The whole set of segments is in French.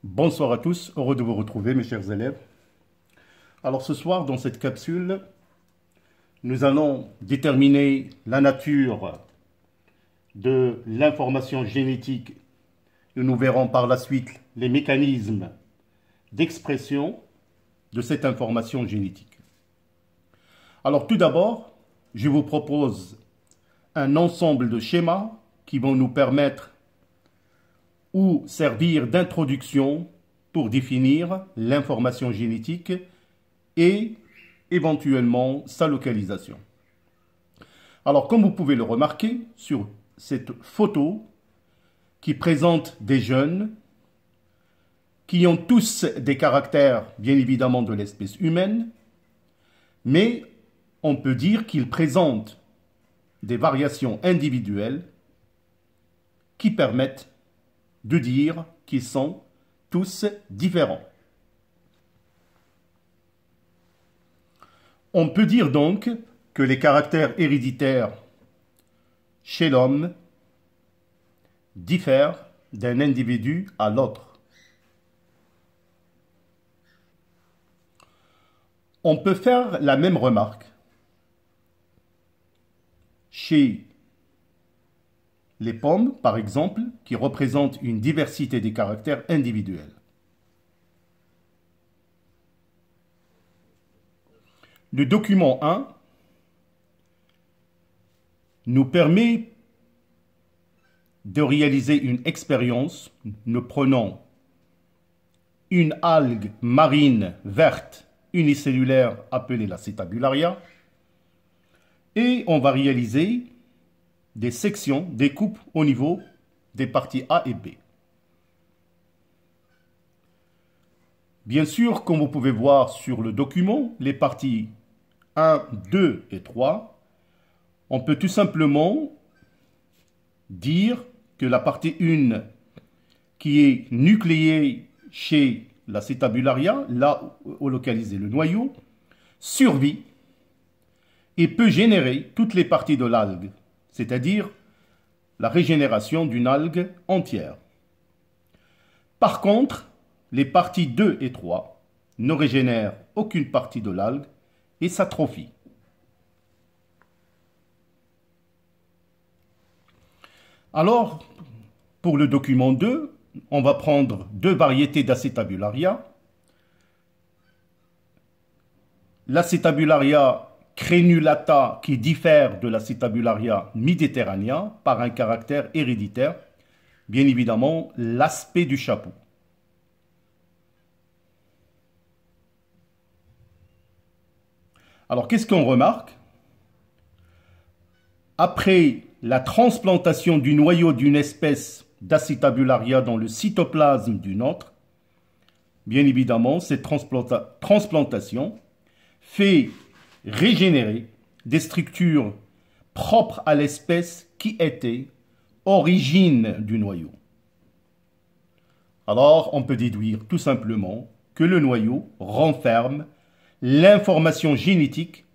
Bonsoir à tous, heureux de vous retrouver mes chers élèves. Alors ce soir, dans cette capsule, nous allons déterminer la nature de l'information génétique et nous verrons par la suite les mécanismes d'expression de cette information génétique. Alors tout d'abord, je vous propose un ensemble de schémas qui vont nous permettre ou servir d'introduction pour définir l'information génétique et éventuellement sa localisation. Alors comme vous pouvez le remarquer sur cette photo qui présente des jeunes qui ont tous des caractères bien évidemment de l'espèce humaine, mais on peut dire qu'ils présentent des variations individuelles qui permettent de dire qu'ils sont tous différents. On peut dire donc que les caractères héréditaires chez l'homme diffèrent d'un individu à l'autre. On peut faire la même remarque chez les pommes, par exemple, qui représentent une diversité des caractères individuels. Le document 1 nous permet de réaliser une expérience. Nous prenons une algue marine verte unicellulaire appelée la Cetabularia et on va réaliser des sections, des coupes au niveau des parties A et B. Bien sûr, comme vous pouvez voir sur le document, les parties 1, 2 et 3, on peut tout simplement dire que la partie 1 qui est nucléée chez la Cetabularia, là où localisé le noyau, survit et peut générer toutes les parties de l'algue, c'est-à-dire la régénération d'une algue entière. Par contre, les parties 2 et 3 ne régénèrent aucune partie de l'algue et s'atrophient. Alors, pour le document 2, on va prendre deux variétés d'Acetabularia. L'Acetabularia crenulata qui diffère de l'Acetabularia mediterranea par un caractère héréditaire, bien évidemment l'aspect du chapeau. Alors qu'est-ce qu'on remarque? Après la transplantation du noyau d'une espèce d'Acetabularia dans le cytoplasme d'une autre, bien évidemment cette transplantation fait régénérer des structures propres à l'espèce qui était origine du noyau. Alors, on peut déduire tout simplement que le noyau renferme l'information génétique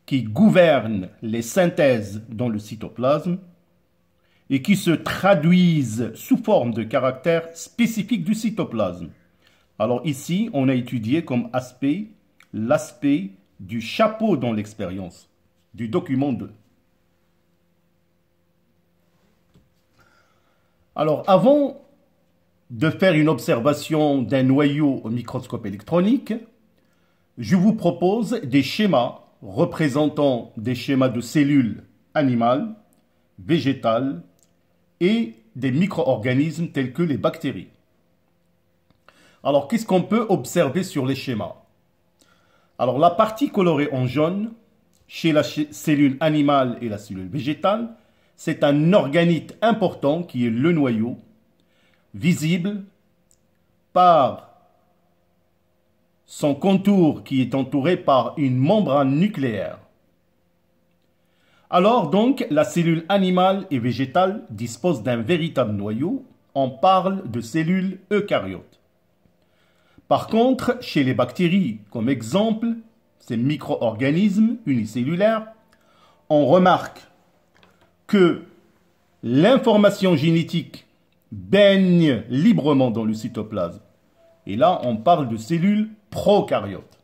qui gouverne les synthèses dans le cytoplasme et qui se traduisent sous forme de caractères spécifiques du cytoplasme. Alors ici, on a étudié comme aspect l'aspect du chapeau dans l'expérience du document 2. Alors, avant de faire une observation d'un noyau au microscope électronique, je vous propose des schémas représentant des schémas de cellules animales, végétales et des micro-organismes tels que les bactéries. Alors, qu'est-ce qu'on peut observer sur les schémas? Alors, la partie colorée en jaune, chez la cellule animale et la cellule végétale, c'est un organite important qui est le noyau, visible par son contour qui est entouré par une membrane nucléaire. Alors donc, la cellule animale et végétale dispose d'un véritable noyau. On parle de cellules eucaryotes. Par contre, chez les bactéries, comme exemple, ces micro-organismes unicellulaires, on remarque que l'information génétique baigne librement dans le cytoplasme Et là, on parle de cellules prokaryotes.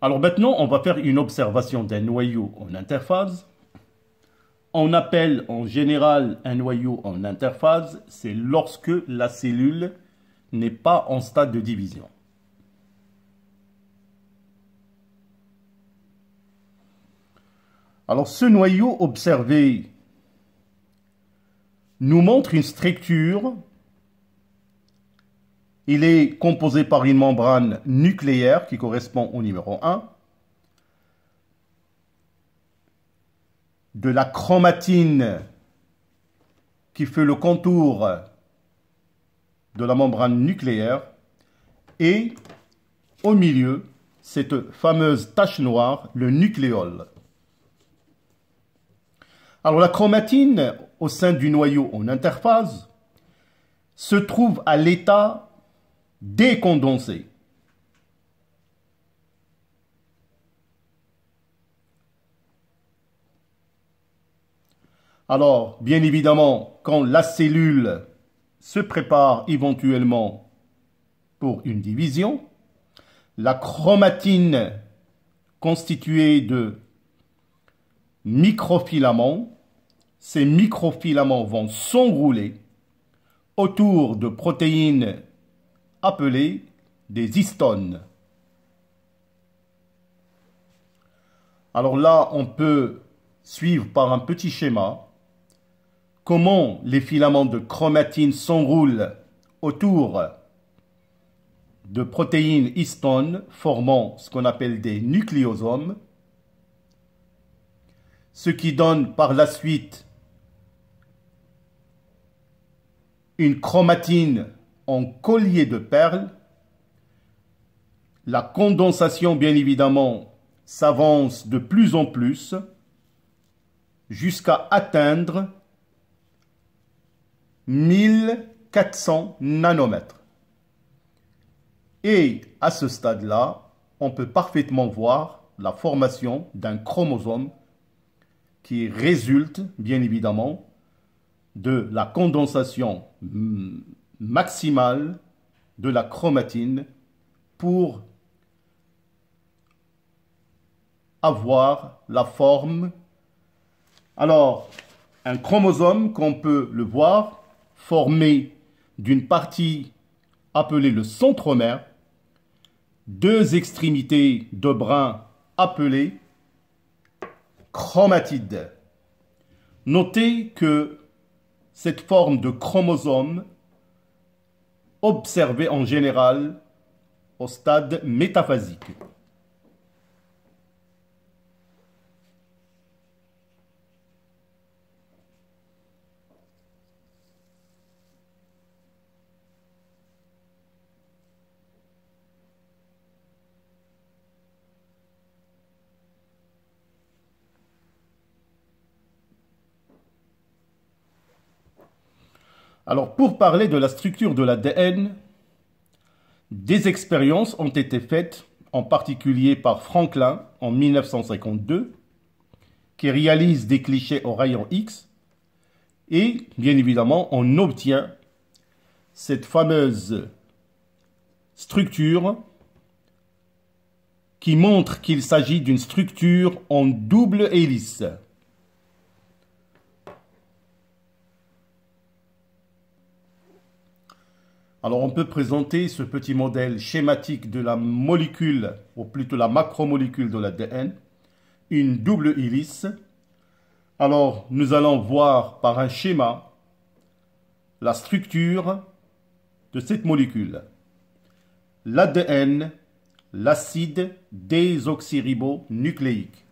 Alors maintenant, on va faire une observation d'un noyau en interphase. On appelle en général un noyau en interphase, c'est lorsque la cellule n'est pas en stade de division. Alors ce noyau observé nous montre une structure. Il est composé par une membrane nucléaire qui correspond au numéro 1, de la chromatine qui fait le contour de la membrane nucléaire et au milieu, cette fameuse tache noire, le nucléole. Alors la chromatine au sein du noyau en interphase se trouve à l'état décondensé. Alors, bien évidemment, quand la cellule se prépare éventuellement pour une division, la chromatine constituée de microfilaments, ces microfilaments vont s'enrouler autour de protéines appelées des histones. Alors là, on peut suivre par un petit schéma comment les filaments de chromatine s'enroulent autour de protéines histones formant ce qu'on appelle des nucléosomes, ce qui donne par la suite une chromatine en collier de perles. La condensation, bien évidemment, s'avance de plus en plus jusqu'à atteindre 1400 nanomètres. Et à ce stade-là, on peut parfaitement voir la formation d'un chromosome qui résulte, bien évidemment, de la condensation maximale de la chromatine pour avoir la forme. Alors, un chromosome, qu'on peut le voir, formé d'une partie appelée le centromère, deux extrémités de brins appelées chromatides. Notez que cette forme de chromosome observée en général au stade métaphasique. Alors, pour parler de la structure de l'ADN, des expériences ont été faites, en particulier par Franklin en 1952, qui réalise des clichés au rayon X, et bien évidemment, on obtient cette fameuse structure qui montre qu'il s'agit d'une structure en double hélice. Alors on peut présenter ce petit modèle schématique de la molécule, ou plutôt la macromolécule de l'ADN, une double hélice. Alors nous allons voir par un schéma la structure de cette molécule. L'ADN, l'acide désoxyribonucléique.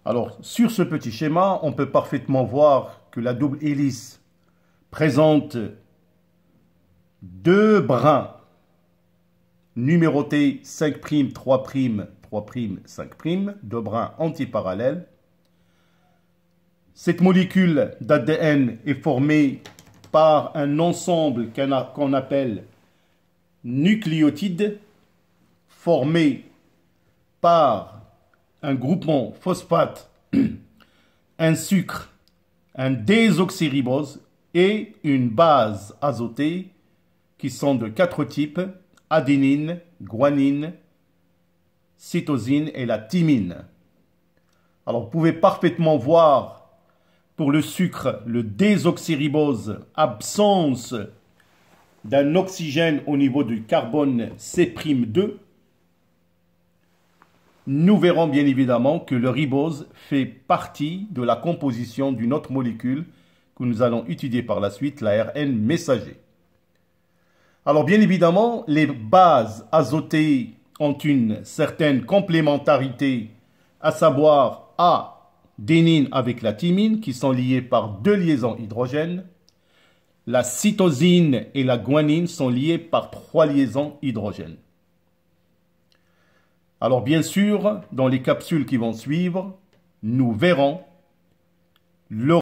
Alors sur ce petit schéma, on peut parfaitement voir que la double hélice présente deux brins numérotés 5', 3', 3', 5', deux brins antiparallèles. Cette molécule d'ADN est formée par un ensemble qu'on appelle nucléotides, formé par un groupement phosphate, un sucre un désoxyribose et une base azotée qui sont de 4 types, adénine, guanine, cytosine et la thymine. Alors vous pouvez parfaitement voir pour le sucre, le désoxyribose, absence d'un oxygène au niveau du carbone C'2. Nous verrons bien évidemment que le ribose fait partie de la composition d'une autre molécule que nous allons étudier par la suite, l'ARN messager. Alors bien évidemment, les bases azotées ont une certaine complémentarité, à savoir adénine avec la thymine, qui sont liées par 2 liaisons hydrogènes. La cytosine et la guanine sont liées par 3 liaisons hydrogènes. Alors bien sûr, dans les capsules qui vont suivre, nous verrons le